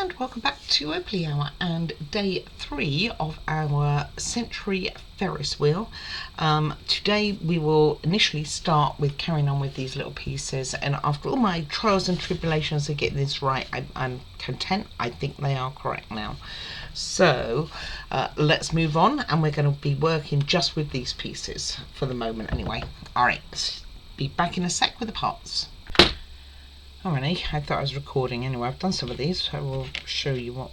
and welcome back to Opally Hour and day 3 of our Century Ferris wheel. Today we will initially start with carrying on with these little pieces, and after all my trials and tribulations of getting this right, I'm content. I think they are correct now. So let's move on, and we're going to be working just with these pieces for the moment anyway. Alright, be back in a sec with the parts. Alrighty, I thought I was recording anyway. I've done some of these, so I will show you what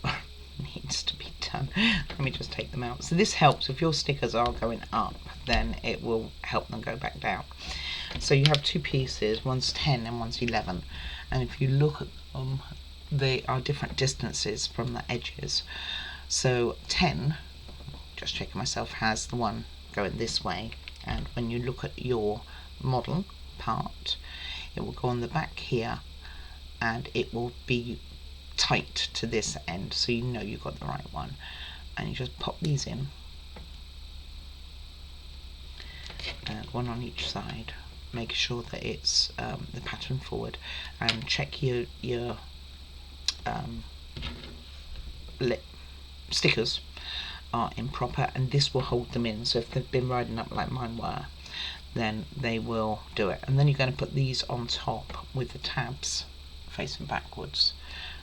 needs to be done. Let me just take them out. So this helps if your stickers are going up, then it will help them go back down. So you have two pieces, one's 10 and one's 11, and if you look at them, they are different distances from the edges. So 10, just checking myself, has the one going this way, and when you look at your model part, it will go on the back here, and it will be tight to this end, so you know you got the right one. And you just pop these in, and one on each side, make sure that it's the pattern forward, and check your stickers are in proper, and this will hold them in. So if they've been riding up like mine were, then they will do it. And then you're going to put these on top with the tabs facing backwards,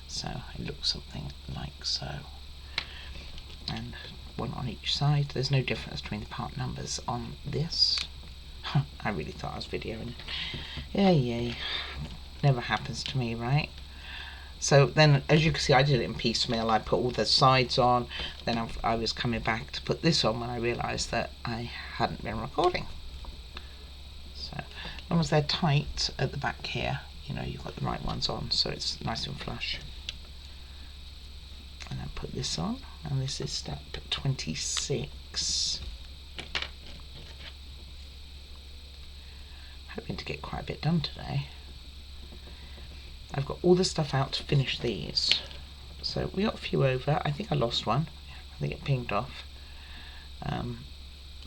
so it looks something like so, and one on each side. There's no difference between the part numbers on this. I really thought I was videoing. Yay, never happens to me, right? So then, as you can see, I did it in piecemeal. I put all the sides on, then I was coming back to put this on when I realised that I hadn't been recording. So as long as they're tight at the back here, you know you've got the right ones on, so it's nice and flush. And then put this on, and this is step 26. Hoping to get quite a bit done today. I've got all the stuff out to finish these. So we got a few over. I think I lost one. I think it pinged off.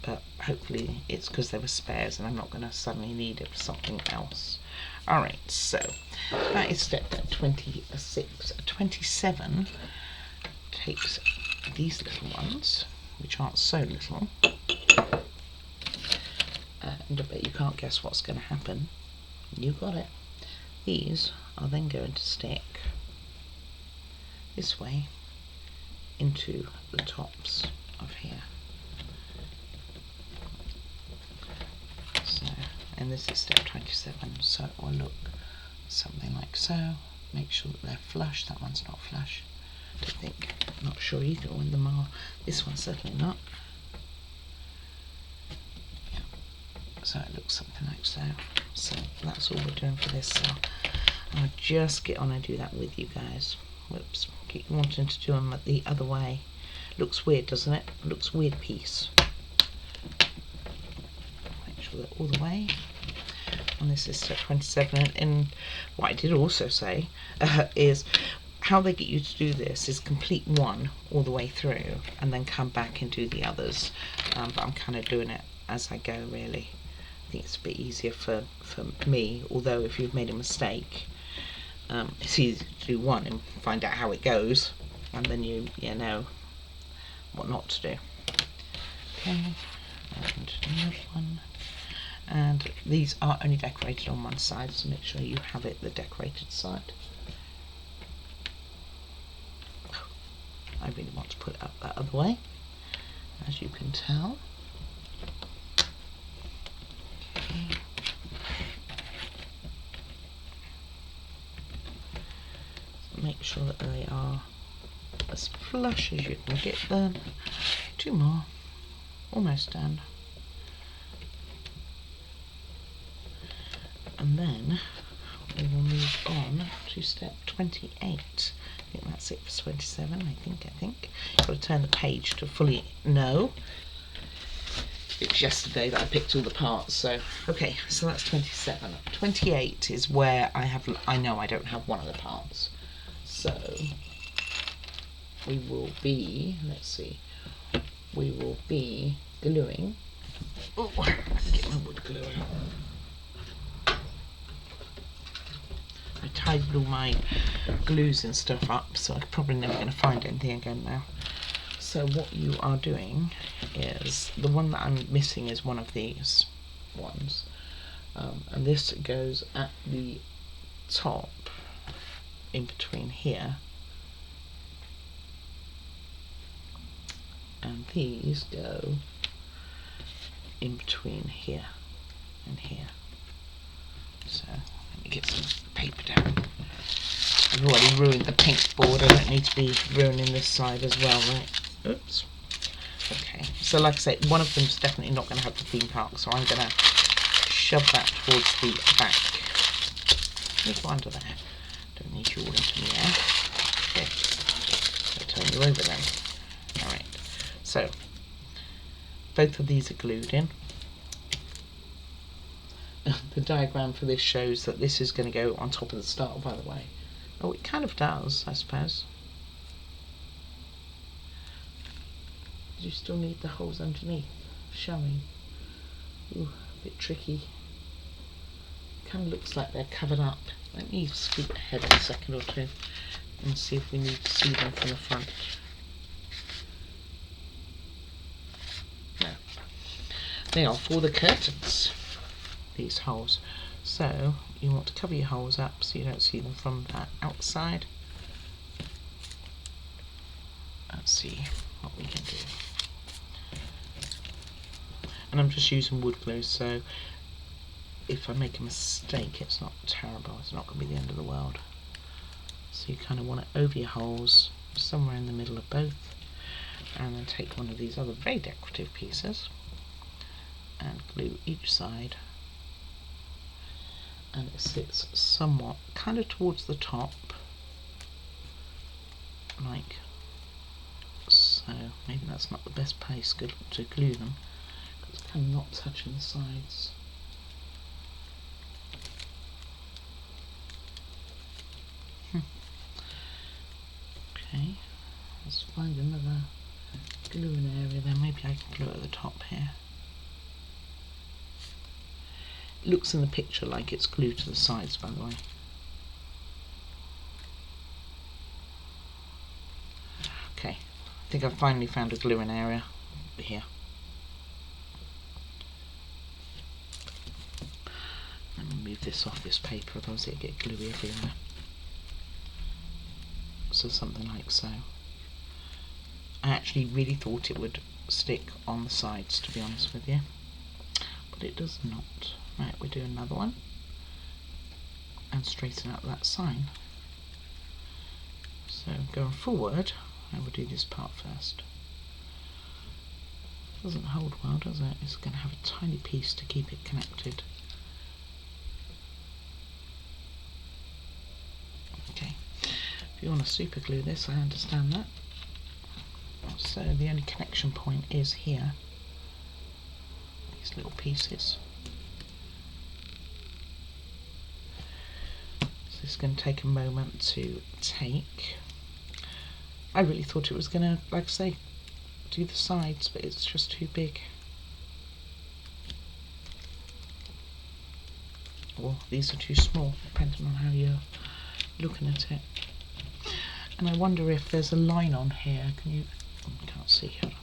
But hopefully it's because they were spares and I'm not going to suddenly need it for something else. Alright, so that is step 26. 27 takes these little ones, which aren't so little, and I bet you can't guess what's going to happen. You got it. These are then going to stick this way into the tops of here. So, and this is step 27, so it will look something like so. Make sure that they're flush. That one's not flush, I don't think. I'm not sure either one of them are. This one's certainly not. Yeah. So it looks something like so. So that's all we're doing for this. So I'll just get on and do that with you guys. Whoops, keep wanting to do them the other way. Looks weird, doesn't it? Looks weird piece. Make sure they're all the way. And this is step 27. And what I did also say is how they get you to do this is complete one all the way through and then come back and do the others. But I'm kind of doing it as I go, really. I think it's a bit easier for me, although if you've made a mistake, it's easy to do one and find out how it goes, and then you know what not to do. Okay, and another one. And these are only decorated on one side, so make sure you have it the decorated side. I really want to put it up that other way, as you can tell. Okay. So make sure that they are as flush as you can get them. Two more, almost done. And then we will move on to step 28. I think that's it for 27, I think. Got to turn the page to fully know. It was yesterday that I picked all the parts, so okay, so that's 27. 28 is where I know I don't have one of the parts. So we will be, let's see, we will be gluing. Oh, get my wood glue out. I tidied all my glues and stuff up, so I'm probably never going to find anything again now. So what you are doing is, the one that I'm missing is one of these ones, and this goes at the top in between here, and these go in between here and here. So let me get some paper down. I've already ruined the pink board, I don't need to be ruining this side as well, right? Oops. Okay, so like I say, one of them's definitely not going to have the theme park, so I'm going to shove that towards the back. Let's go under there. Don't need you all into the air. Okay, so turn you over then. Alright, so both of these are glued in. The diagram for this shows that this is going to go on top of the star, by the way. Oh, it kind of does, I suppose. Do you still need the holes underneath showing? Ooh, a bit tricky. Kind of looks like they're covered up. Let me scoot ahead a second or two and see if we need to see them from the front. No. They are for the curtains, these holes. So you want to cover your holes up so you don't see them from that outside. Let's see what we can do. And I'm just using wood glue, so if I make a mistake it's not terrible, it's not going to be the end of the world. So you kind of want it over your holes, somewhere in the middle of both, and then take one of these other very decorative pieces and glue each side, and it sits somewhat kind of towards the top, like so. Maybe that's not the best place to glue them, because it's kind of not touching the sides. Okay, let's find another gluing area then. Maybe I can glue at the top here. It looks in the picture like it's glued to the sides, by the way. Okay, I think I've finally found a gluing area here. Let me move this off this paper, otherwise it'll get gluey everywhere. So something like so. I actually really thought it would stick on the sides, to be honest with you, but it does not. Right, we'll do another one and straighten out that sign. So going forward, I will do this part first. Doesn't hold well, does it? It's going to have a tiny piece to keep it connected. Okay, if you want to super glue this, I understand that. So the only connection point is here, these little pieces. So this is going to take a moment to take. I really thought it was going to, like I say, do the sides, but it's just too big. Or these are too small, depending on how you're looking at it. And I wonder if there's a line on here. Can you? Can't see here.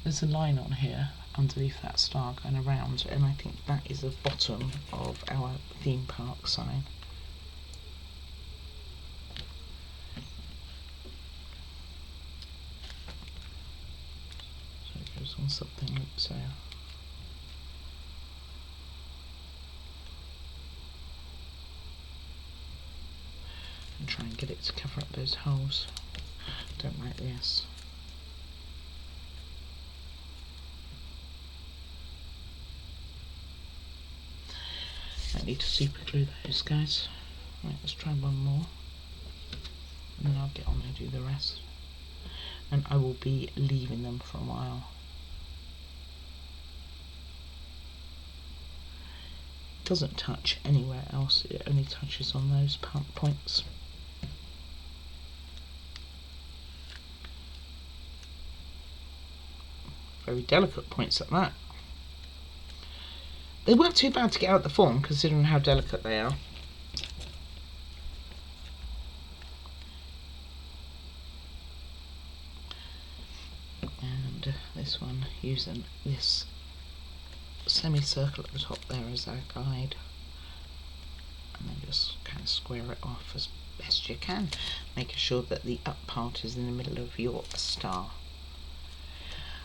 There's a line on here underneath that star going around, and I think that is the bottom of our theme park sign. So it goes on something like so. And try and get it to cover up those holes. Don't like this. I need to super glue those guys. Right, let's try one more, and then I'll get on and do the rest. And I will be leaving them for a while. It doesn't touch anywhere else, it only touches on those points. Very delicate points at that. They weren't too bad to get out the form, considering how delicate they are. and this one using this semicircle at the top there as our guide, and then just kind of square it off as best you can, making sure that the up part is in the middle of your star.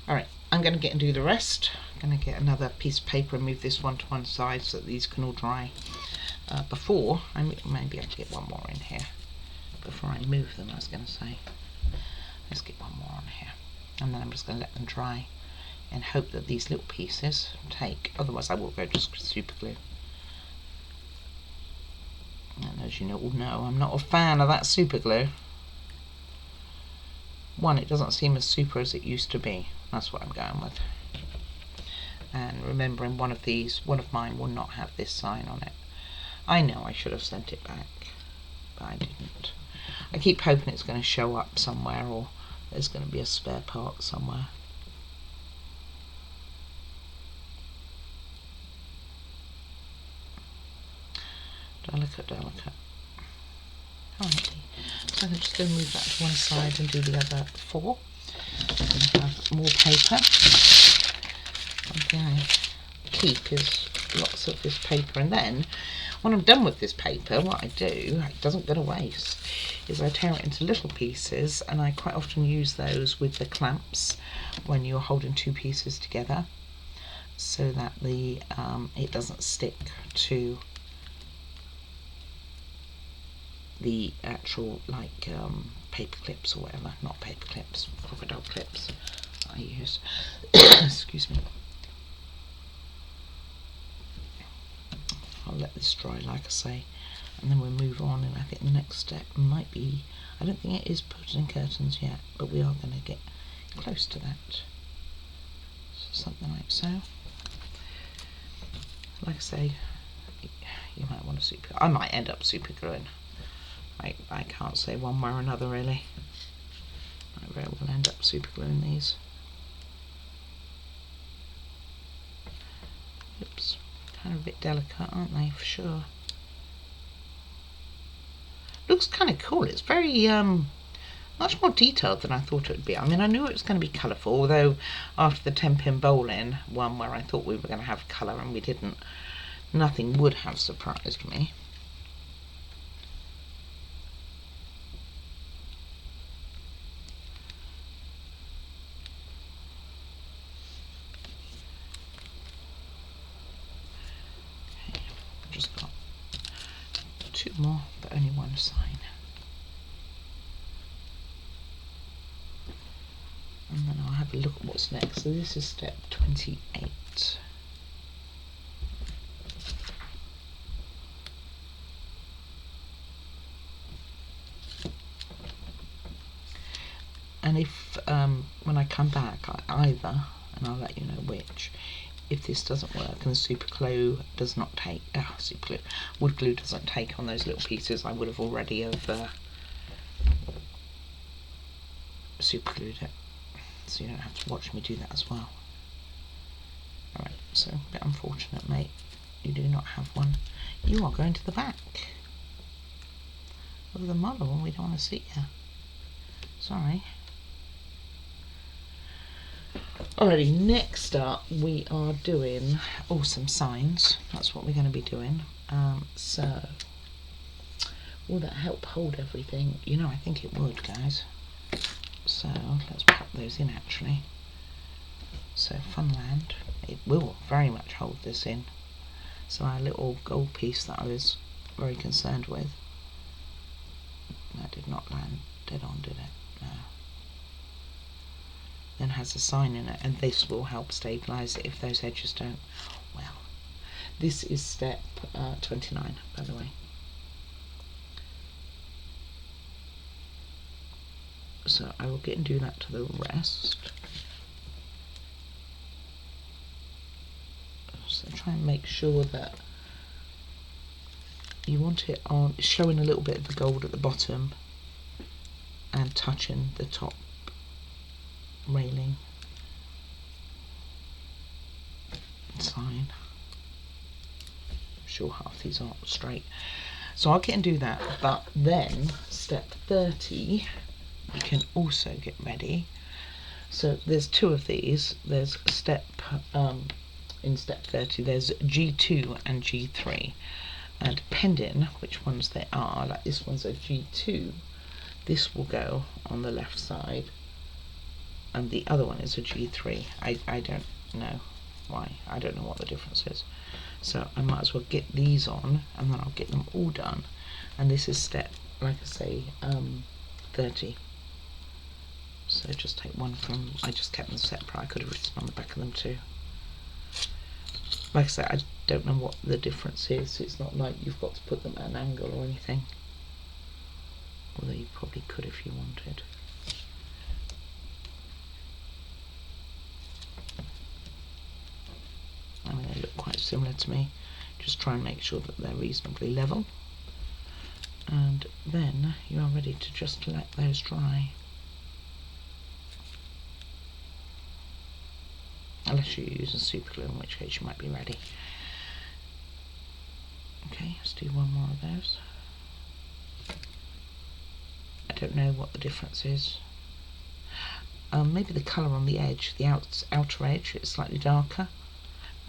Alright, I'm going to get and do the rest. I'm going to get another piece of paper and move this one to one side so that these can all dry. Before, maybe I'll get one more in here. Before I move them, I was going to say. Let's get one more on here. And then I'm just going to let them dry and hope that these little pieces take. Otherwise I will go just super glue. And as you all know, I'm not a fan of that super glue. One, it doesn't seem as super as it used to be. That's what I'm going with. And remembering one of mine will not have this sign on it. I know I should have sent it back, but I didn't. I keep hoping it's going to show up somewhere, or there's going to be a spare part somewhere. Delicate. Alrighty, so I'm just going to move that to one side and do the other four. I'm going to have more paper. One thing I keep is lots of this paper, and then when I'm done with this paper, what I do, it doesn't go to waste, is I tear it into little pieces, and I quite often use those with the clamps when you're holding two pieces together, so that the it doesn't stick to the actual paper clips or whatever, not paper clips, crocodile clips I use. Excuse me. I'll let this dry, like I say, and then we'll move on, and I think the next step might be, I don't think it is putting curtains yet, but we are going to get close to that. So something like so. Like I say, you might want to super, I might end up super gluing. I can't say one way or another really. I very well end up super gluing these. Oops, kind of a bit delicate, aren't they, for sure. Looks kind of cool. It's very much more detailed than I thought it would be. I mean, I knew it was going to be colourful, although after the 10-pin bowling one where I thought we were going to have colour and we didn't, nothing would have surprised me. Just got two more, but only one sign. And then I'll have a look at what's next. So this is step 28. And if when I come back, either, and I'll let you know which, if this doesn't work and the super glue does not take, wood glue doesn't take on those little pieces, I would have already super glued it, so you don't have to watch me do that as well. Alright, so a bit unfortunate, mate, you do not have one. You are going to the back of the model and we don't want to see you. Sorry. Alrighty, next up we are doing some signs. That's what we're going to be doing. So will that help hold everything? You know, I think it would, guys. So let's pop those in actually. So Funland, it will very much hold this in. So our little gold piece that I was very concerned with, that did not land dead on, did it? No. Then has a sign in it, and this will help stabilise it if those edges don't. Well, this is step 29, by the way. So I will get and do that to the rest. So try and make sure that you want it on, showing a little bit of the gold at the bottom and touching the top railing sign. I'm sure half these aren't straight, so I'll get and do that. But then step 30, you can also get ready So there's two of these. There's step in step 30 there's G2 and G3, and depending which ones they are, like this one's a G2, this will go on the left side, and the other one is a G3. I don't know why, I don't know what the difference is, so I might as well get these on and then I'll get them all done. And this is step, like I say, 30. So just take one from, I just kept them separate, I could have written on the back of them too. Like I said, I don't know what the difference is. It's not like you've got to put them at an angle or anything, although you probably could if you wanted. I mean, they look quite similar to me. Just try and make sure that they're reasonably level, and then you are ready to just let those dry. Unless you're using super glue, in which case you might be ready. Okay, let's do one more of those. I don't know what the difference is. Maybe the colour on the edge, the outer edge, it's slightly darker.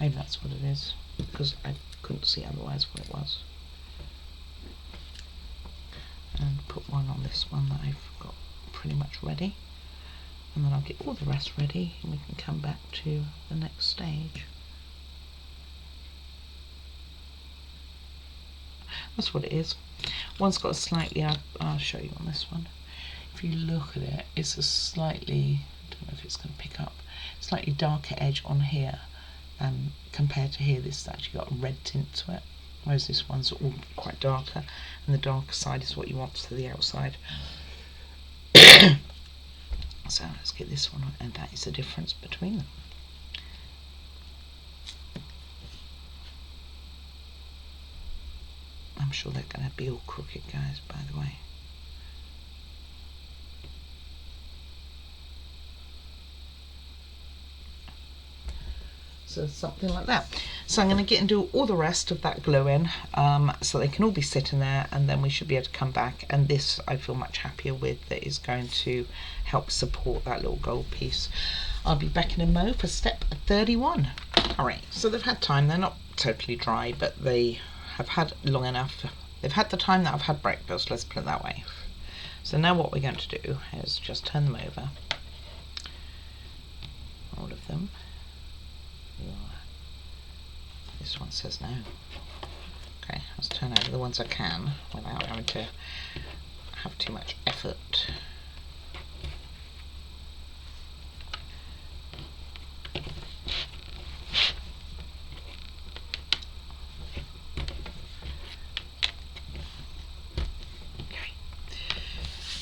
Maybe that's what it is, because I couldn't see otherwise what it was. And put one on this one that I've got pretty much ready. And then I'll get all the rest ready and we can come back to the next stage. That's what it is. One's got a slightly, I'll show you on this one. If you look at it, it's a slightly, I don't know if it's going to pick up, slightly darker edge on here. And compared to here, this has actually got a red tint to it. Whereas this one's all quite darker, and the darker side is what you want to the outside. So let's get this one on, and that is the difference between them. I'm sure they're going to be all crooked, guys, by the way. So something like that. So I'm going to get and do all the rest of that glue in, so they can all be sitting there, and then we should be able to come back, and this I feel much happier with, that is going to help support that little gold piece. I'll be back in a mo for step 31. Alright, so they've had time, they're not totally dry, but they have had long enough. They've had the time that I've had breakfast, let's put it that way. So now what we're going to do is just turn them over, all of them. This one says no. Okay, let's turn over the ones I can without having to have too much effort. Okay,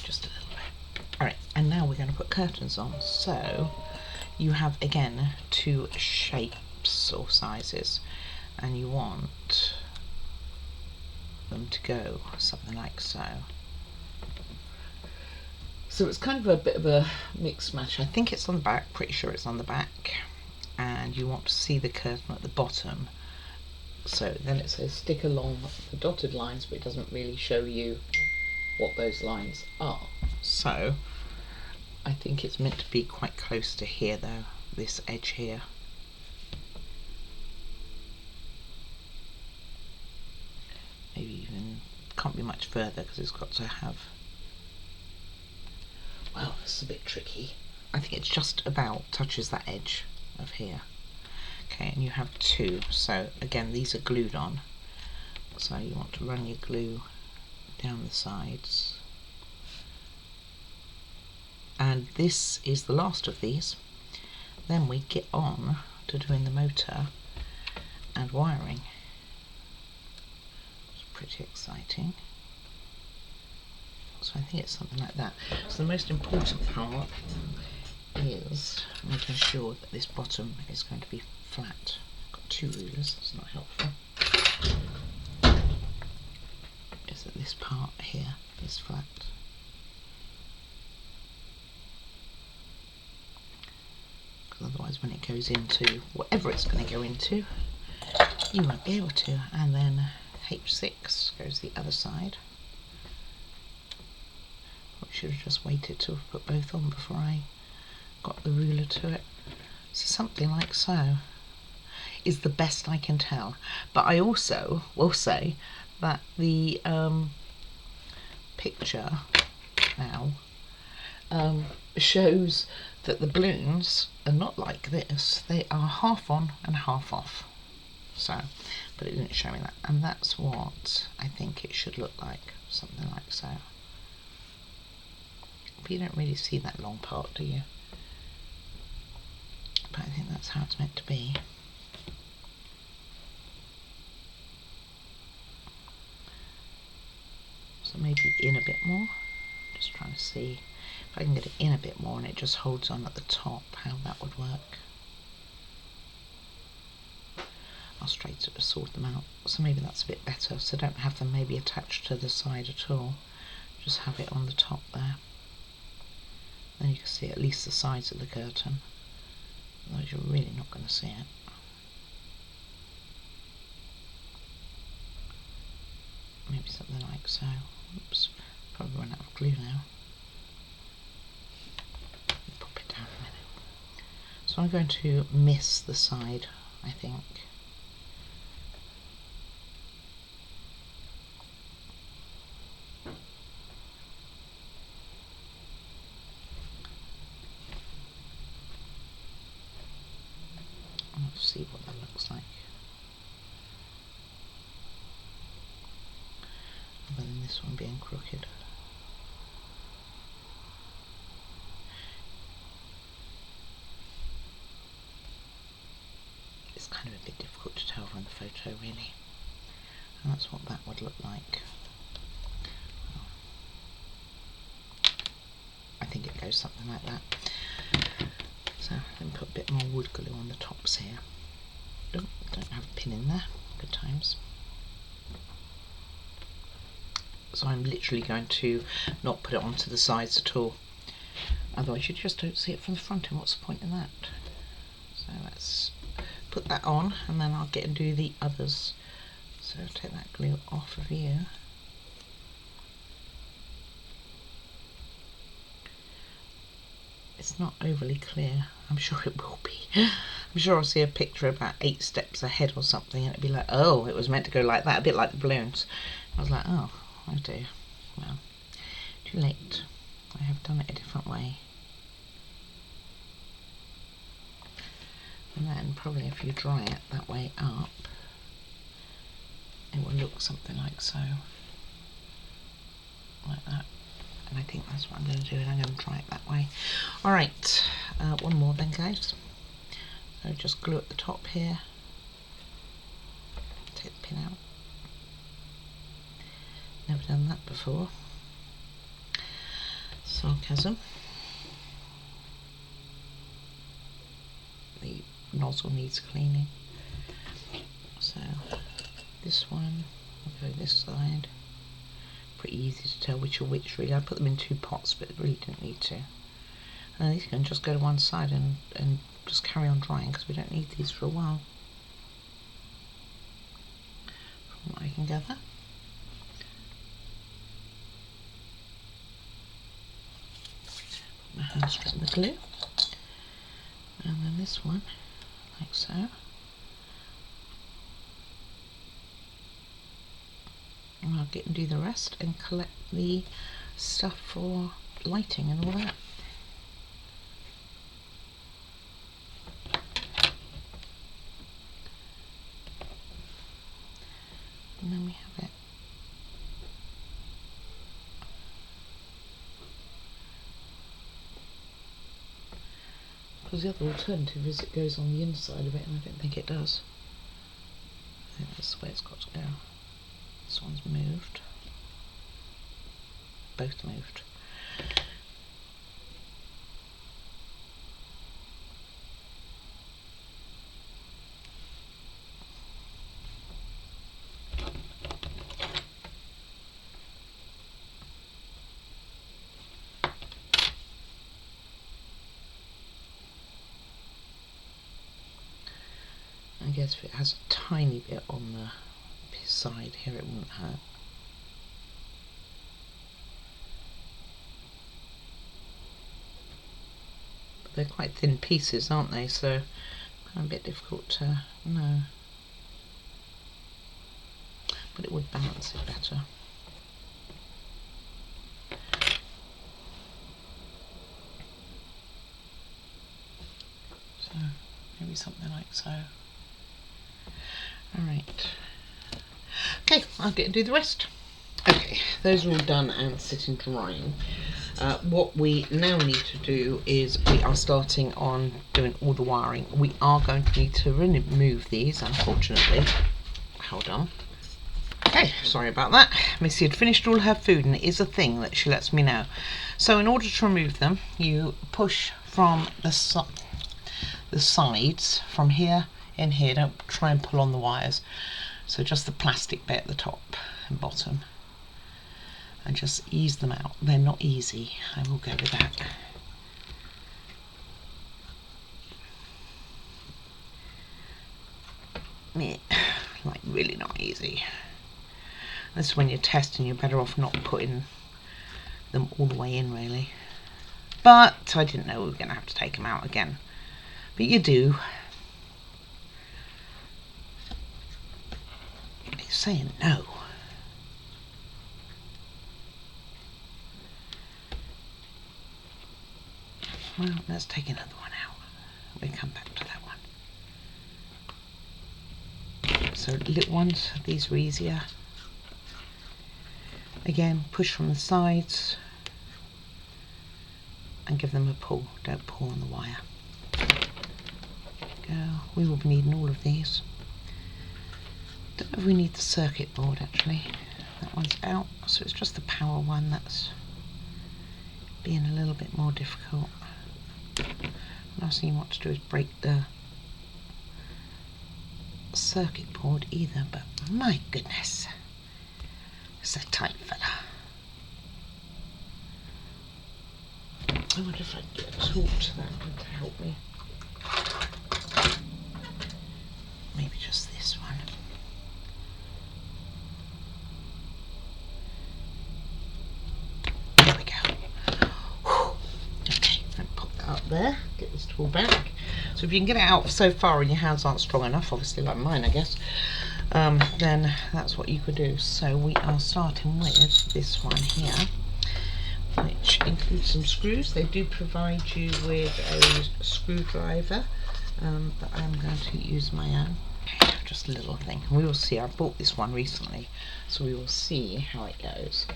just a little bit. Alright, and now we're going to put curtains on. So you have again two shapes or sizes, and you want them to go something like so. So it's kind of a bit of a mix match. I think it's on the back, pretty sure it's on the back, and you want to see the curtain at the bottom. So then it says stick along the dotted lines, but it doesn't really show you what those lines are. So I think it's meant to be quite close to here though, this edge here. Maybe even, can't be much further because it's got to have, well, it's a bit tricky. I think it's just about touches that edge of here. Okay, and you have two, so again these are glued on, so you want to run your glue down the sides. And this is the last of these. Then we get on to doing the motor and wiring. It's pretty exciting. So I think it's something like that. So the most important part is making sure that this bottom is going to be flat. I've got two rulers, that's not helpful. Is that this part here is flat. Because otherwise when it goes into whatever it's going to go into, you won't be able to. And then H6 goes the other side. I should have just waited to have put both on before I got the ruler to it. So something like so is the best I can tell. But I also will say that the picture now shows that the balloons are not like this. They are half on and half off. So, but it didn't show me that. And that's what I think it should look like. Something like so. But you don't really see that long part, do you? But I think that's how it's meant to be. So maybe in a bit more. Just trying to see if I can get it in a bit more and it just holds on at the top, how that would work. I'll sort them out. So maybe that's a bit better. So don't have them maybe attached to the side at all. Just have it on the top there. Then you can see at least the sides of the curtain. Otherwise you're really not going to see it. Maybe something like so. Oops, probably run out of glue now. Pop it down a minute. So I'm going to miss the side, I think. Let's see what that looks like. Other than this one being crooked. It's kind of a bit difficult to tell from the photo really. And that's what that would look like. I think it goes something like that. So let me put a bit more wood glue on the tops here. Oh, don't have a pin in there. Good times. So I'm literally going to not put it onto the sides at all. Otherwise you just don't see it from the front, and what's the point in that? So let's put that on and then I'll get and do the others. So take that glue off of you. It's not overly clear. I'm sure it will be. I'm sure I'll see a picture about 8 steps ahead or something and it'll be like, oh, it was meant to go like that, a bit like the balloons. I was like, oh dear. Well, too late. I have done it a different way. And then probably if you dry it that way up, it will look something like so. Like that. And I think that's what I'm going to do, and I'm going to dry it that way. Alright, one more then guys. So just glue at the top here. Take the pin out. Never done that before. Sarcasm. The nozzle needs cleaning. So this one, I'll go this side. Pretty easy to tell which are which really. I put them in 2 pots but really didn't need to. And these can just go to one side and just carry on drying because we don't need these for a while. From what I can gather. Put my hand straight in the glue. And then this one, like so. And I'll get and do the rest and collect the stuff for lighting and all that. And then we have it. Because the other alternative is it goes on the inside of it, and I don't think it does. I think that's the way it's got to go. This one's moved. Both moved. I guess if it has a tiny bit on the side here, it wouldn't hurt. they're quite thin pieces, aren't they? So kind of a bit difficult to know. But it would balance it better. So maybe something like so. Alright. Okay, I'll get and do the rest. Okay, those are all done and sitting drying. What we now need to do is we are starting on doing all the wiring. We are going to need to remove these, unfortunately. Hold on. Okay, sorry about that. Missy had finished all her food, and it is a thing that she lets me know. So in order to remove them, you push from the sides, from here in here. Don't try and pull on the wires. So just the plastic bit at the top and bottom. And just ease them out. They're not easy, I will go with that. Yeah, like really not easy. This is when you're testing, you're better off not putting them all the way in really. But I didn't know we were going to have to take them out again. But you do. It's saying no. Well, let's take another one out. We'll come back to that one. So little ones, these are easier. Again, push from the sides and give them a pull. Don't pull on the wire. Go. We will be needing all of these. Don't know if we need the circuit board actually. That one's out, so it's just the power one that's being a little bit more difficult. Last thing you want to do is break the circuit board either, but my goodness, it's a tight fella. I wonder if I can get a tool to that one to help me. Maybe just this one. There we go. Whew. Okay, I'll pop that up there, get this tool back. So if you can get it out so far and your hands aren't strong enough, obviously like mine I guess, then that's what you could do. So we are starting with this one here, which includes some screws. They do provide you with a screwdriver, but I'm going to use my own. Just a little thing. We will see. I bought this one recently, so we will see how it goes.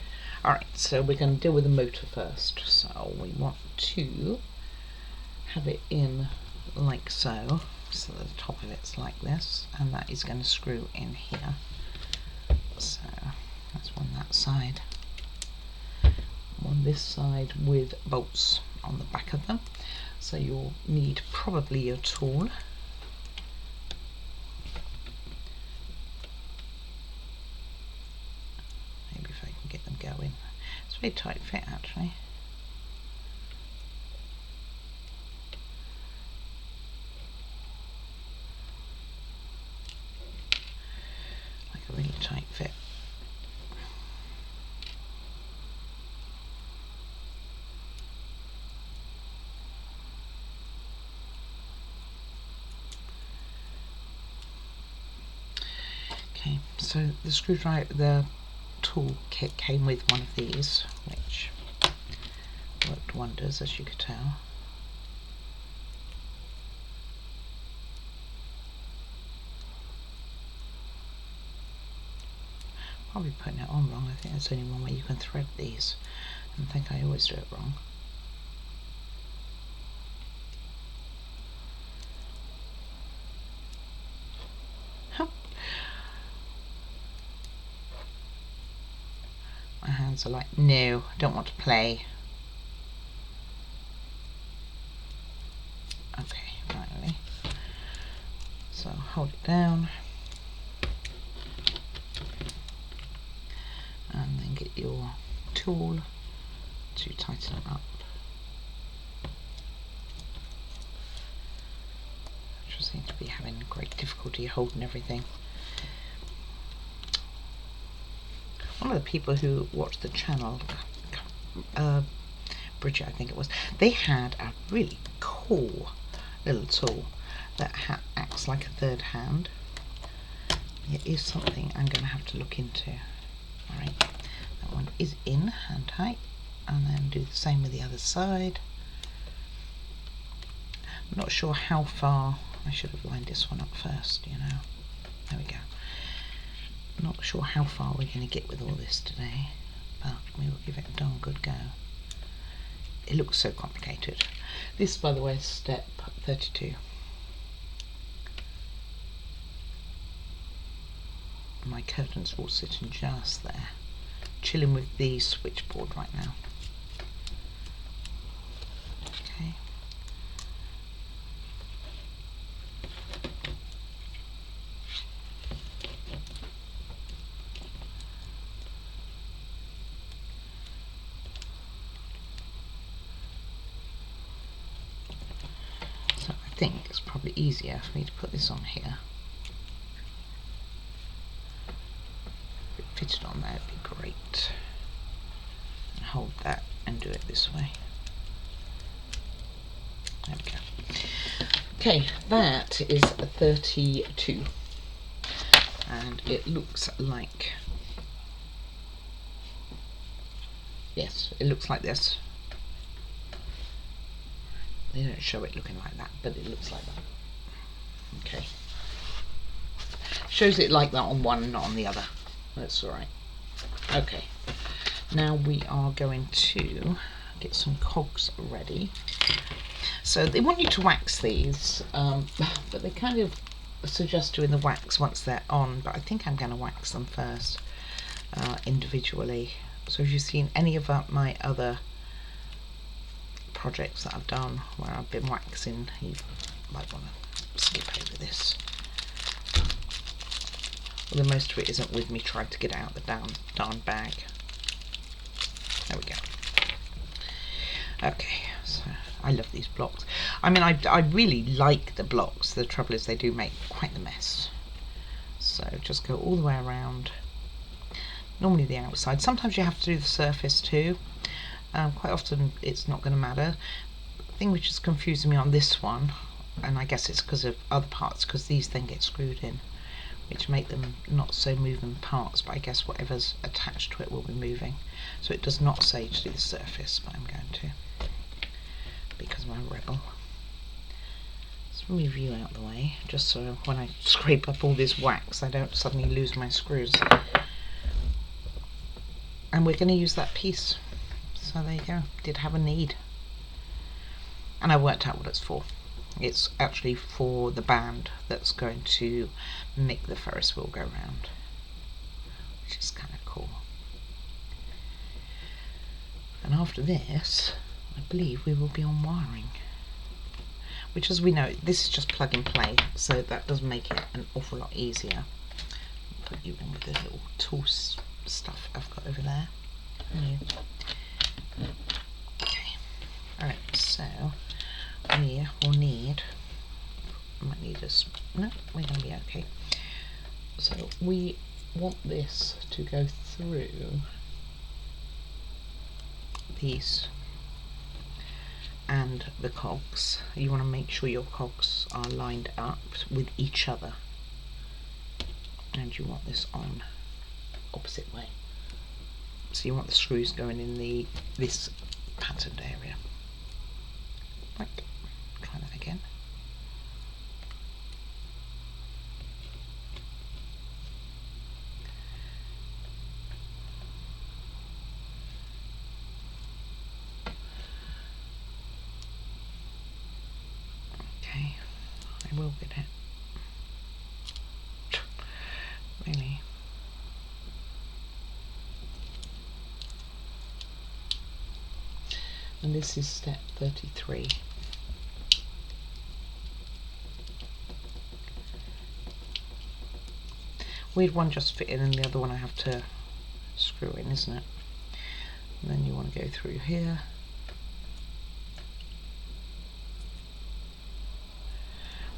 Alright, so we're going to deal with the motor first. So we want to have it in like so. So the top of it's like this, and that is going to screw in here. So that's one that side. On this side with bolts on the back of them. So you'll need probably your tool. Maybe if I can get them going. It's a very tight fit actually. Like a really tight fit. Okay, so the screwdriver, the tool kit came with one of these, which worked wonders, as you could tell. Probably putting it on wrong. I think there's only one way you can thread these, and I think I always do it wrong. My hands are like, no, don't want to play. Okay, finally. So hold it down. And then get your tool to tighten it up. I just seem to be having great difficulty holding everything. One of the people who watch the channel Bridget I think it was, they had a really cool little tool that acts like a third hand. It is something I'm going to have to look into. Alright, that one is in hand tight, and then do the same with the other side. I'm not sure how far, I should have lined this one up first, you know. There we go. Not sure how far we're going to get with all this today, but we will give it a darn good go. It looks so complicated. This, by the way, is step 32. My curtains are all sitting just there, chilling with the switchboard right now. Okay. So I think it's probably easier for me to put this on here. If it fitted on there, it'd be great. And hold that and do it this way. There we go. Okay, that is 32. And it looks like, yes, it looks like this. They don't show it looking like that, but it looks like that. Okay. Shows it like that on one, not on the other. That's alright. Okay. Now we are going to get some cogs ready. So they want you to wax these, but they kind of suggest doing the wax once they're on, but I think I'm going to wax them first, individually. So if you've seen any of my other projects that I've done where I've been waxing, you might want to skip over this. Although most of it isn't with me trying to get out the darn bag. There we go. Okay, so I love these blocks. I mean, I really like the blocks. The trouble is they do make quite the mess. So just go all the way around. Normally the outside. Sometimes you have to do the surface too. Quite often it's not going to matter. The thing which is confusing me on this one, and I guess it's because of other parts, because these then get screwed in, which make them not so moving parts, but I guess whatever's attached to it will be moving. So it does not say to do the surface, but I'm going to, because I'm a rebel. Let's move you out of the way, just so when I scrape up all this wax I don't suddenly lose my screws. And we're going to use that piece. So there you go, did have a need. And I worked out what it's for. It's actually for the band that's going to make the Ferris wheel go round, which is kind of cool. And after this, I believe we will be on wiring, which, as we know, this is just plug and play, so that does make it an awful lot easier. I'll put you in with the little tool stuff I've got over there. Okay, alright, so we will need, might need a, no, we're going to be okay. So we want this to go through these and the cogs. You want to make sure your cogs are lined up with each other, and you want this on opposite way. So you want the screws going in this patterned area. Right, try that again. Okay, I will get it. Really. And this is step 33. Weird one just fit in and the other one I have to screw in, isn't it? And then you want to go through here.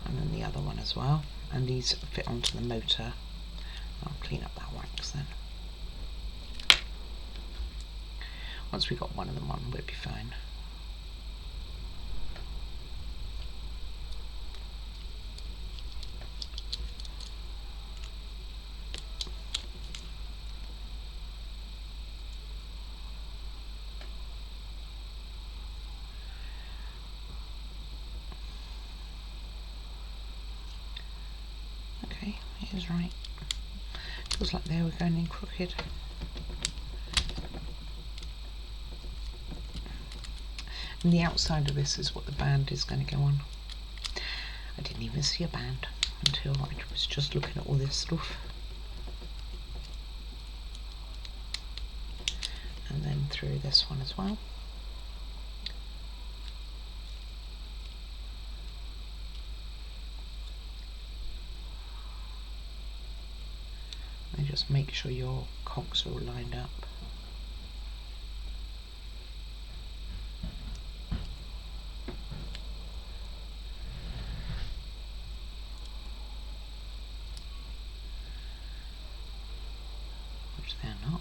And then the other one as well. And these fit onto the motor. I'll clean up that wax then. Once we've got one of them on, we'll be fine. is right. Feels like they were going in crooked. And the outside of this is what the band is going to go on. I didn't even see a band until I was just looking at all this stuff. And then through this one as well. And just make sure your cogs are all lined up. Which they're not.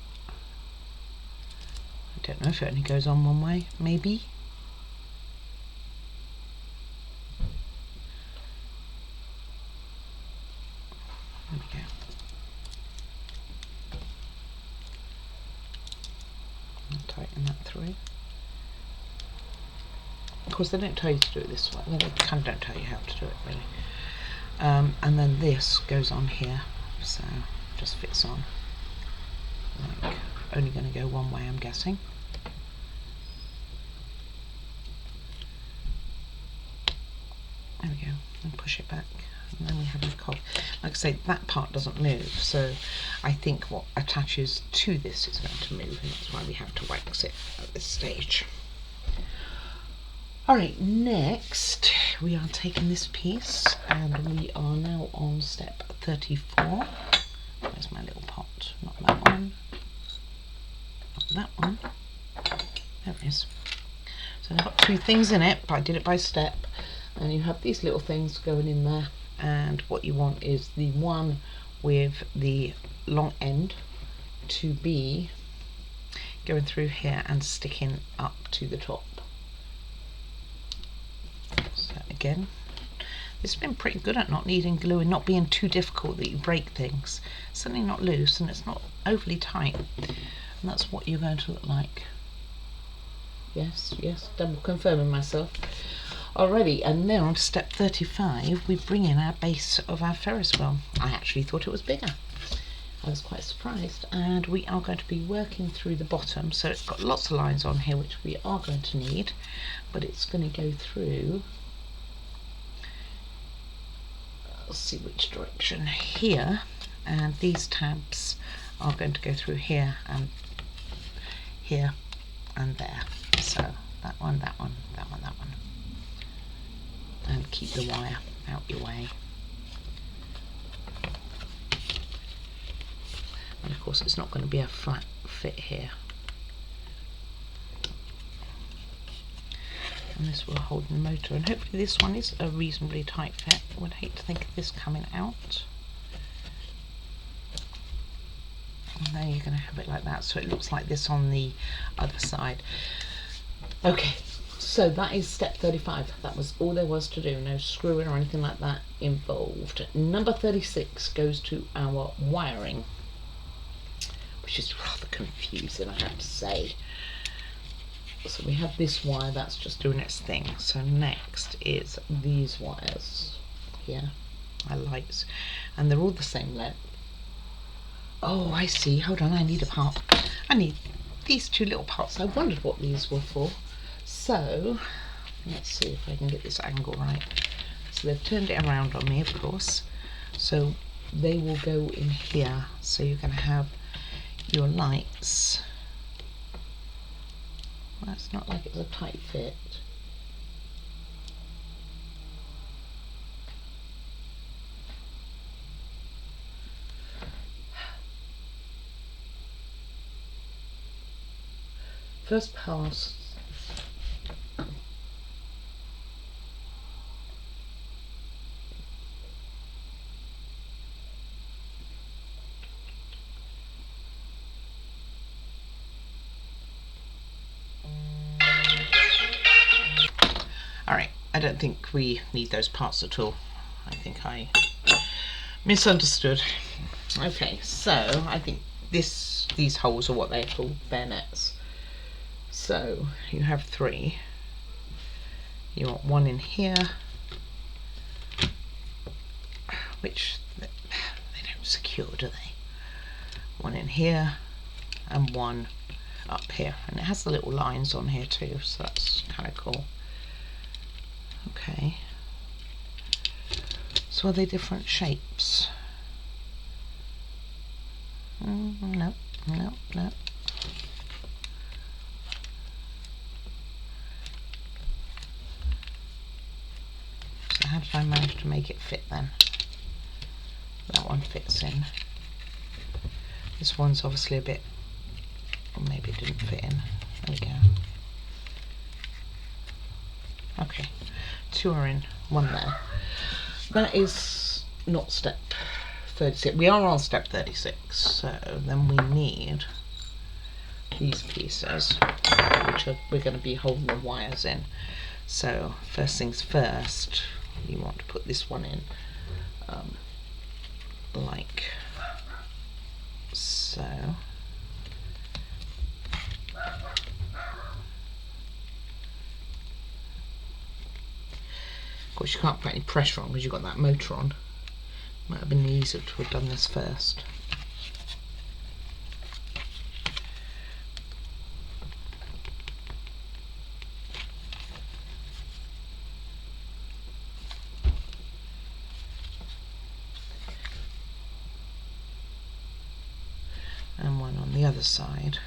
I don't know if it only goes on one way, maybe. There we go. I'll tighten that through. Of course, they don't tell you to do it this way. Well, they kind of don't tell you how to do it, really. And then this goes on here, so just fits on. Like, only going to go one way, I'm guessing. There we go, and push it back, and then we have your cog. Like I say, that part doesn't move, so I think what attaches to this is going to move, and that's why we have to wax it at this stage. Alright, next we are taking this piece, and we are now on step 34. Where's my little pot? Not that one. Not that one. There it is. So I've got two things in it, but I did it by step. And you have these little things going in there, and what you want is the one with the long end to be going through here and sticking up to the top. So again, it's been pretty good at not needing glue and not being too difficult that you break things. It's certainly not loose and it's not overly tight, and that's what you're going to look like. Yes, double confirming myself. Alrighty, and now on step 35 we bring in our base of our Ferris wheel. I actually thought it was bigger. I was quite surprised, and we are going to be working through the bottom, so it's got lots of lines on here which we are going to need, but it's going to go through, let's see which direction, here, and these tabs are going to go through here and here and there. So that one, that one, that one, that one. And keep the wire out your way. And of course it's not going to be a flat fit here. And this will hold the motor, and hopefully this one is a reasonably tight fit. I would hate to think of this coming out. And then you're going to have it like that, so it looks like this on the other side. Okay. So that is step 35. That was all there was to do. No screwing or anything like that involved. Number 36 goes to our wiring, which is rather confusing, I have to say. So we have this wire that's just doing its thing. So next is these wires here, our lights, and they're all the same length. Oh, I see. Hold on, I need a part. I need these two little parts. I wondered what these were for. So let's see if I can get this angle right. So they've turned it around on me, of course, so they will go in here. So you're going to have your lights. Well, it's not like it's a tight fit. First pass. Alright, I don't think we need those parts at all. I think I misunderstood. Okay, so I think these holes are what they're called, bayonets. So you have three. You want one in here, which they secure, do they? One in here and one up here, and it has the little lines on here too, so that's kind of cool. Okay, so are they different shapes? No, no, no. So how did I manage to make it fit then? That one fits in. This one's obviously a bit, or maybe it didn't fit in. There we go. Okay, 2 are in, 1 there. That is not step 36. We are on step 36, so then we need these pieces, which we're going to be holding the wires in. So first things first, you want to put this one in like so. Of course, you can't put any pressure on because you've got that motor on. Might have been easier to have done this first. And one on the other side.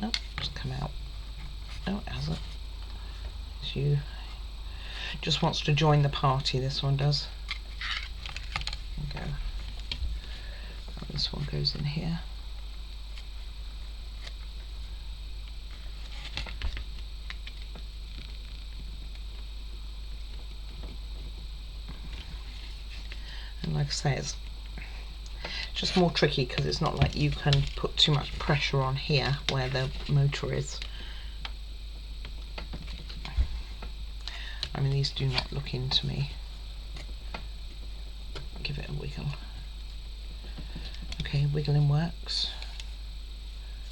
Nope, it's come out. No, it hasn't. It's you. Just wants to join the party, this one does. There we go. And this one goes in here. And like I say, it's just more tricky because it's not like you can put too much pressure on here where the motor is. I mean, these do not look into me. Give it a wiggle. Okay, wiggling works.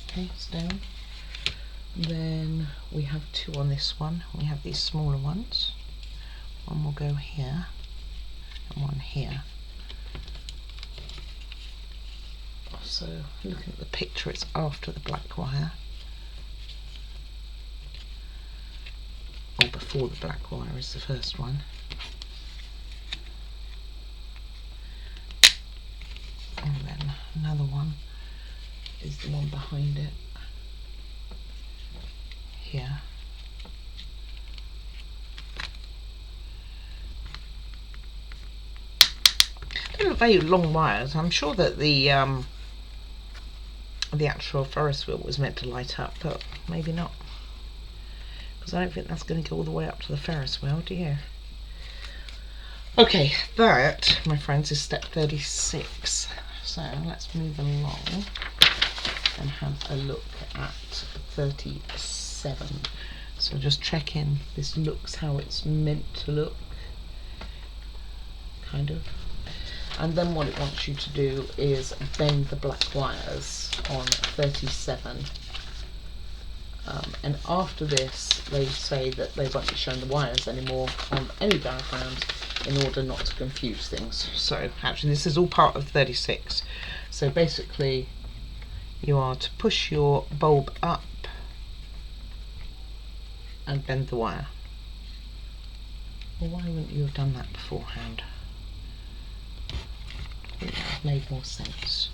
Okay, it's down. Then we have 2 on this one. We have these smaller ones. One will go here and one here. So looking at the picture, it's after the black wire, or before the black wire is the first one. And then another one is the one behind it here. They're very long wires. I'm sure that the actual Ferris wheel was meant to light up, but maybe not, because I don't think that's going to go all the way up to the Ferris wheel, do you? Okay, that, my friends, is step 36. So let's move along and have a look at 37. So just checking this looks how it's meant to look, kind of. And then what it wants you to do is bend the black wires on 37. And after this, they say that they won't be showing the wires anymore on any diagrams in order not to confuse things. So actually this is all part of 36. So basically you are to push your bulb up and bend the wire. Well, why wouldn't you have done that beforehand? I think that would have made more sense.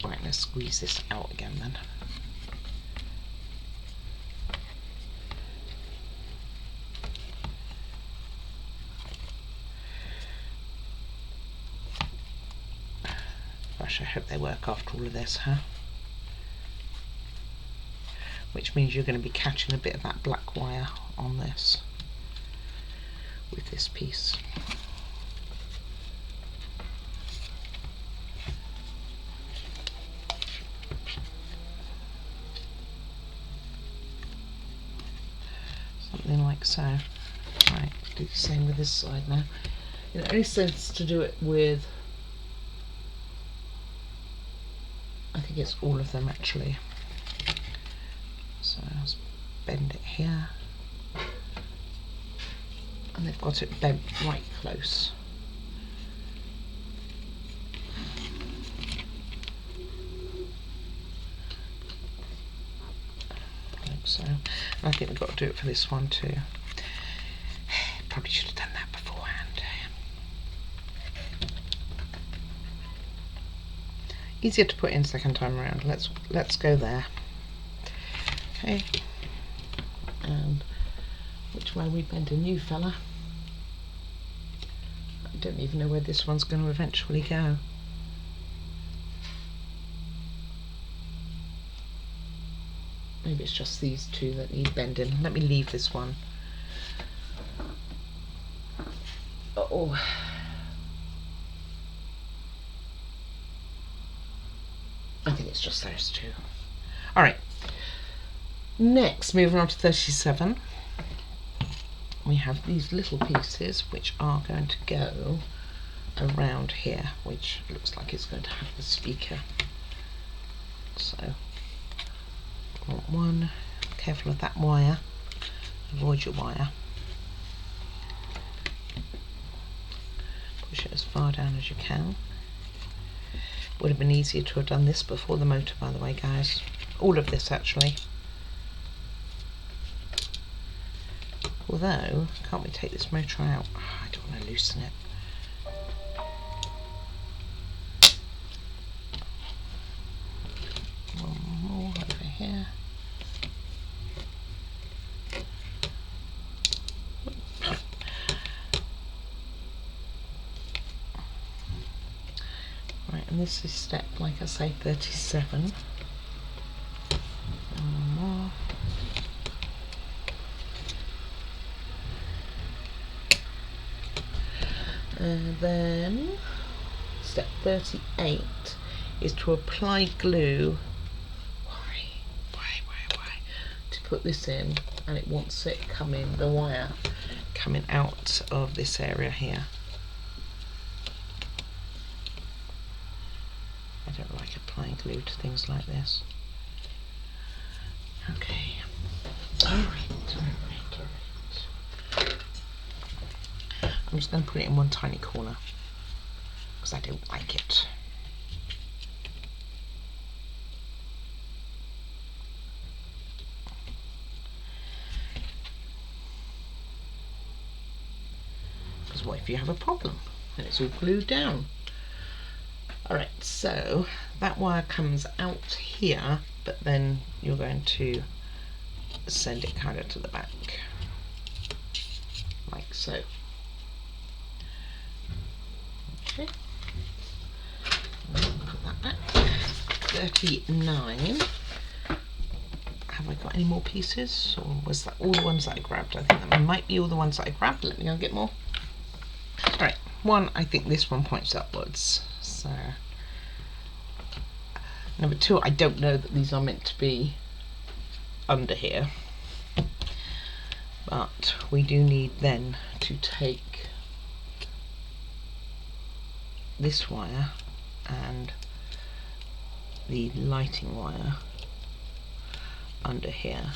Right, let's squeeze this out again then. Gosh, I hope they work after all of this, huh? Which means you're going to be catching a bit of that black wire on this with this piece. Something like so. Right, do the same with this side now. It only says to do it with, I think it's all of them actually. So let's bend it here. And they've got it bent right close. I think we've got to do it for this one too. Probably should have done that beforehand. Easier to put in second time around. Let's go there. Okay. And which way are we bending you, fella? I don't even know where this one's going to eventually go. Maybe it's just these two that need bending. Let me leave this one. Oh. I think it's just those two. Alright. Next, moving on to 37. We have these little pieces which are going to go around here, which looks like it's going to have the speaker. So, one, careful of that wire, avoid your wire. Push it as far down as you can. Would have been easier to have done this before the motor, by the way, guys. All of this, actually. Although, can't we take this motor out? Oh, I don't want to loosen it. One more over here. Right, and this is step, like I say, 37. One more. And then step 38 is to apply glue. Why? To put this in, and it wants it coming, the wire coming out of this area here. I don't like applying glue to things like this. Okay. Alright. I'm just going to put it in one tiny corner because I don't like it. Because what if you have a problem and it's all glued down? Alright, so that wire comes out here, but then you're going to send it kind of to the back, like so. Okay, put that back. 39. Have I got any more pieces, or was that all the ones that I grabbed? I think that might be all the ones that I grabbed. Let me go and get more. Alright, one, I think this one points upwards. So, number two, I don't know that these are meant to be under here, but we do need then to take this wire and the lighting wire under here.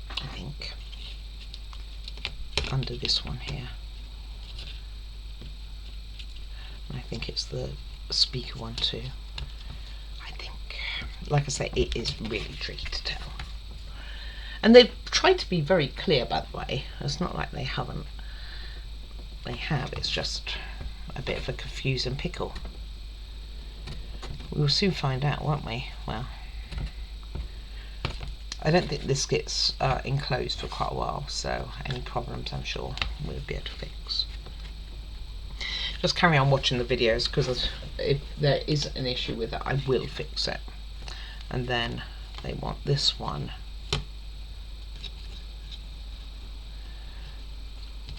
I think under this one here, and I think it's the speaker one too. I think, like I say, it is really tricky to tell. And they've tried to be very clear, by the way. It's not like they haven't. They have, it's just a bit of a confusing pickle. We will soon find out, won't we? Well, I don't think this gets enclosed for quite a while, so any problems I'm sure we'll be able to fix. Just carry on watching the videos, because if there is an issue with it, I will fix it. And then they want this one.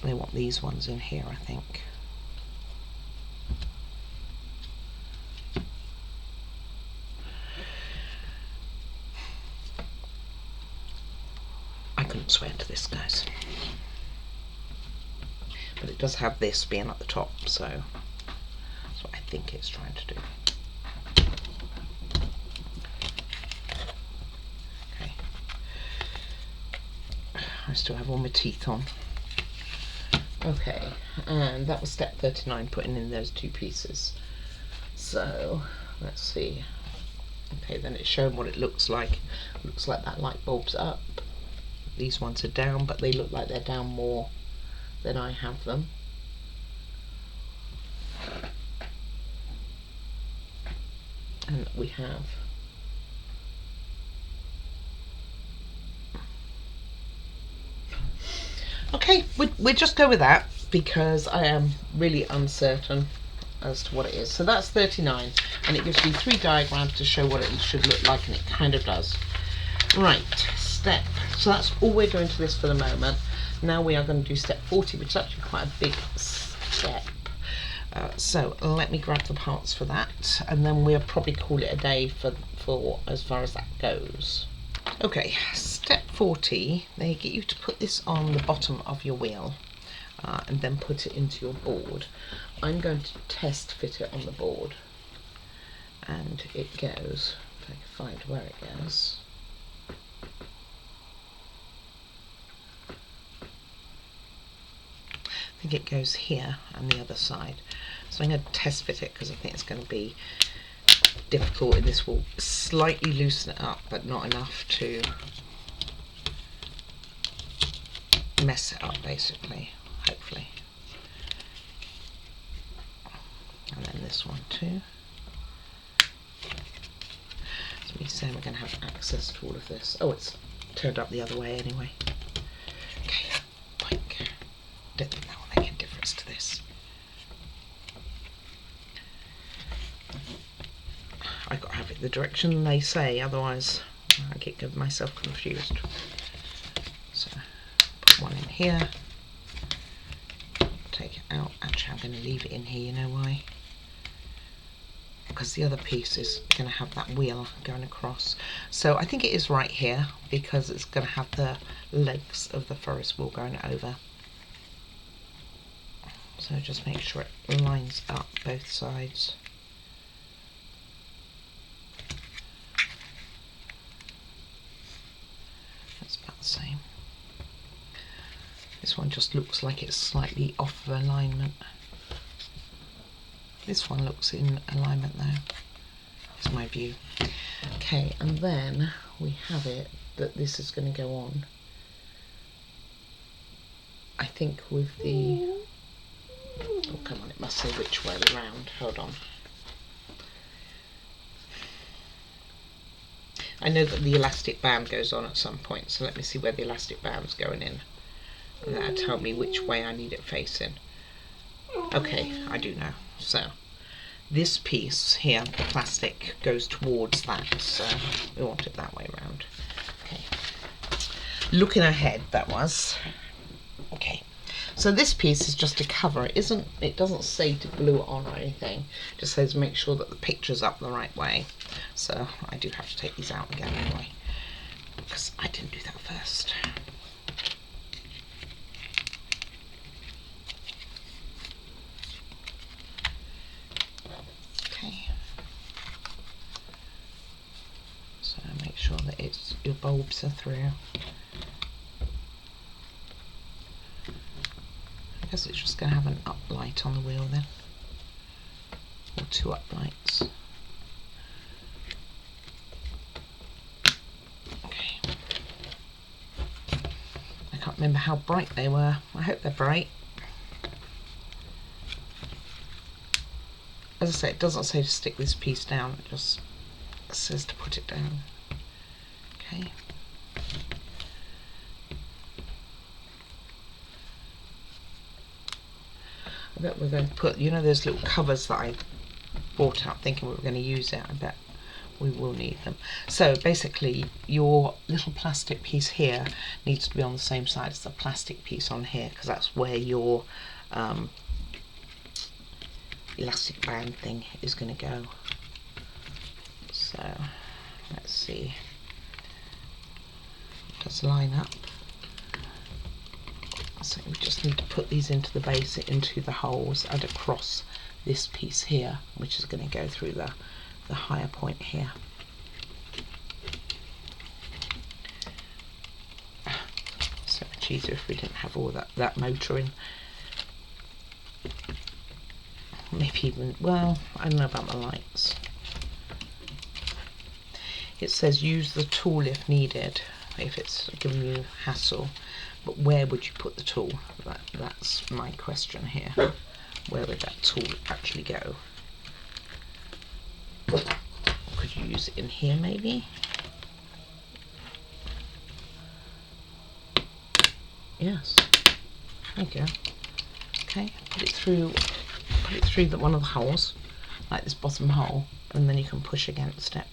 They want these ones in here, I think. I couldn't swear to this, guys. But it does have this being at the top, so that's what I think it's trying to do. Okay. I still have all my teeth on. Okay, and that was step 39, putting in those two pieces. So let's see. Okay, then it's showing what it looks like. Looks like that light bulb's up. These ones are down, but they look like they're down more than I have them. And we have okay, we'll just go with that because I am really uncertain as to what it is. So that's 39, and it gives me 3 diagrams to show what it should look like, and it kind of does. Right, step. So that's all we're doing to this for the moment. Now we are going to do step 40, which is actually quite a big step. So let me grab the parts for that, and then we'll probably call it a day for as far as that goes. Okay, step 40, they get you to put this on the bottom of your wheel and then put it into your board. I'm going to test fit it on the board, and it goes, if I can find where it goes. I think it goes here and the other side. So I'm going to test fit it because I think it's going to be difficult, and this will slightly loosen it up, but not enough to mess it up, basically, hopefully. And then this one too. So we're saying we're going to have access to all of this. Oh, it's turned up the other way anyway. Okay, like, don't think that will make a difference to this. I've got to have it the direction they say, otherwise I get myself confused. So put one in here, take it out. Actually, I'm going to leave it in here, you know why? Because the other piece is going to have that wheel going across. So I think it is right here because it's going to have the legs of the Ferris wheel going over. So just make sure it lines up both sides. That's about the same. This one just looks like it's slightly off of alignment. This one looks in alignment though. That's my view. Okay, and then we have it that this is going to go on, I think, with the... Oh, come on, it must say which way around. Hold on. I know that the elastic band goes on at some point, so let me see where the elastic band's going in. And that'll tell me which way I need it facing. Okay, I do know. So this piece here, the plastic, goes towards that, so we want it that way around. Okay. Looking ahead, that was. Okay. So this piece is just a cover. It doesn't say to glue it on or anything. It just says make sure that the picture's up the right way. So I do have to take these out again anyway, because I didn't do that first. Okay. So make sure that your bulbs are through. I guess it's just going to have an up light on the wheel then, or 2 up lights. Okay. I can't remember how bright they were. I hope they're bright. As I say, it doesn't say to stick this piece down, it just says to put it down. Okay. I bet we're going to put, you know, those little covers that I bought out thinking we were going to use it. I bet we will need them. So basically your little plastic piece here needs to be on the same side as the plastic piece on here, because that's where your elastic band thing is going to go. So let's see, let's line up. So we just need to put these into the base, into the holes and across this piece here, which is going to go through the higher point here. So much easier if we didn't have all that motor in. maybe even, well, I don't know about the lights. It says use the tool if needed, if it's giving you hassle. But where would you put the tool? That's my question here. Where would that tool actually go? Could you use it in here maybe? Yes. There you go. Okay, put it through one of the holes, like this bottom hole, and then you can push against it.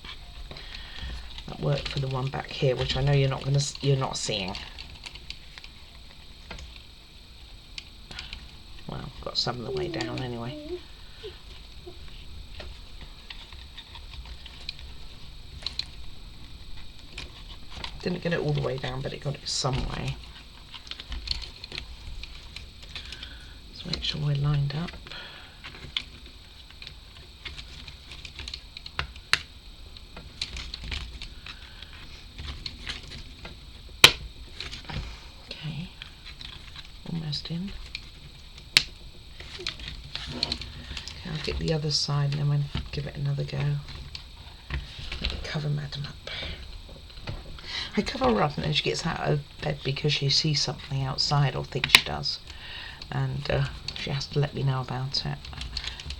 That worked for the one back here, which I know you're not seeing. Well, got some of the way down anyway. Didn't get it all the way down, but it got it some way. Let's make sure we're lined up. Okay, almost in. Okay, I'll get the other side and then we'll give it another go. Let me cover Madam up. I cover her up and then she gets out of bed because she sees something outside, or thinks she does, and she has to let me know about it.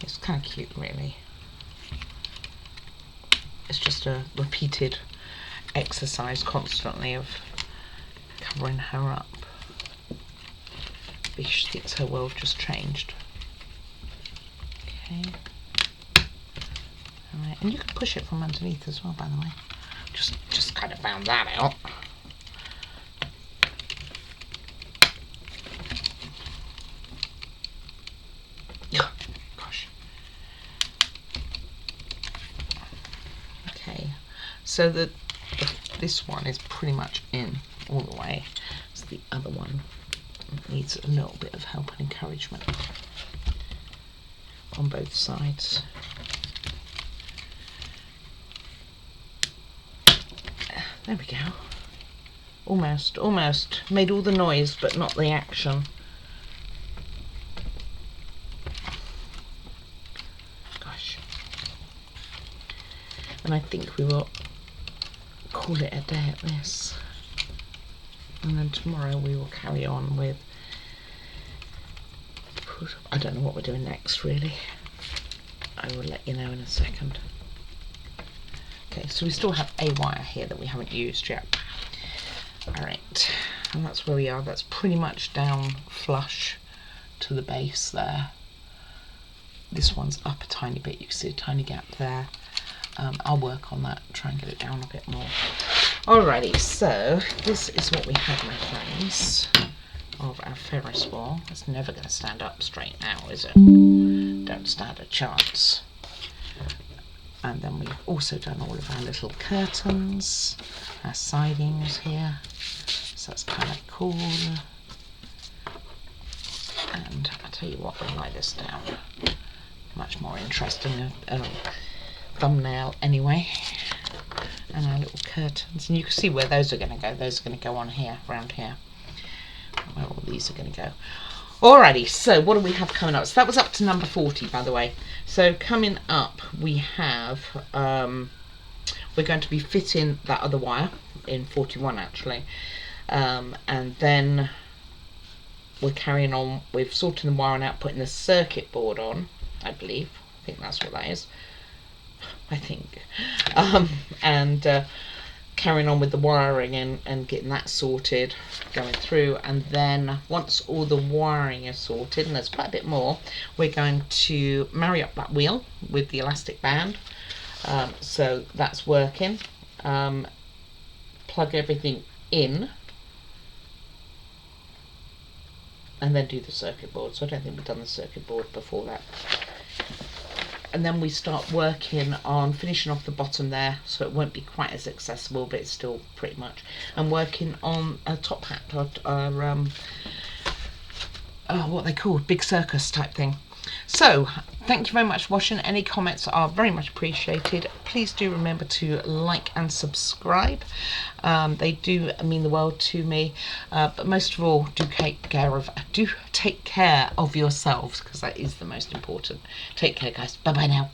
It's kind of cute, really. It's just a repeated exercise constantly of covering her up because she thinks her world just changed. Okay. Alright, and you can push it from underneath as well, by the way. Just kind of found that out. Gosh. Okay, so this one is pretty much in all the way. So the other one needs a little bit of help and encouragement on both sides. There we go. Almost. Made all the noise, but not the action. Gosh. And I think we will call it a day at this. And then tomorrow we will carry on with... I don't know what we're doing next, really. I will let you know in a second. Okay, so we still have a wire here that we haven't used yet. Alright, and that's where we are. That's pretty much down flush to the base there. This one's up a tiny bit. You can see a tiny gap there. I'll work on that, try and get it down a bit more. Alrighty, so this is what we have, my friends, of our Ferris wheel. It's never going to stand up straight now, is it? Don't stand a chance. And then we've also done all of our little curtains, our sidings here, so that's kind of cool. And I'll tell you what, we'll lie this down. Much more interesting thumbnail anyway. And our little curtains, and you can see where those are going to go. Those are going to go on here, around here, where all these are going to go. Alrighty, so what do we have coming up? So that was up to number 40, by the way. So coming up, we have, we're going to be fitting that other wire in 41 actually. And then we're carrying on with sorting the wiring out, putting the circuit board on, I believe. I think that's what that is. I think. And carrying on with the wiring and getting that sorted, going through, and then once all the wiring is sorted, and there's quite a bit more, we're going to marry up that wheel with the elastic band. So that's working. Plug everything in and then do the circuit board. So I don't think we've done the circuit board before that. And then we start working on finishing off the bottom there, so it won't be quite as accessible, but it's still pretty much. And working on a top hat, or what they call big circus type thing. So thank you very much for watching. Any comments are very much appreciated. Please do remember to like and subscribe. They do mean the world to me, but most of all, do take care of yourselves, because that is the most important. Take care, guys. Bye bye now.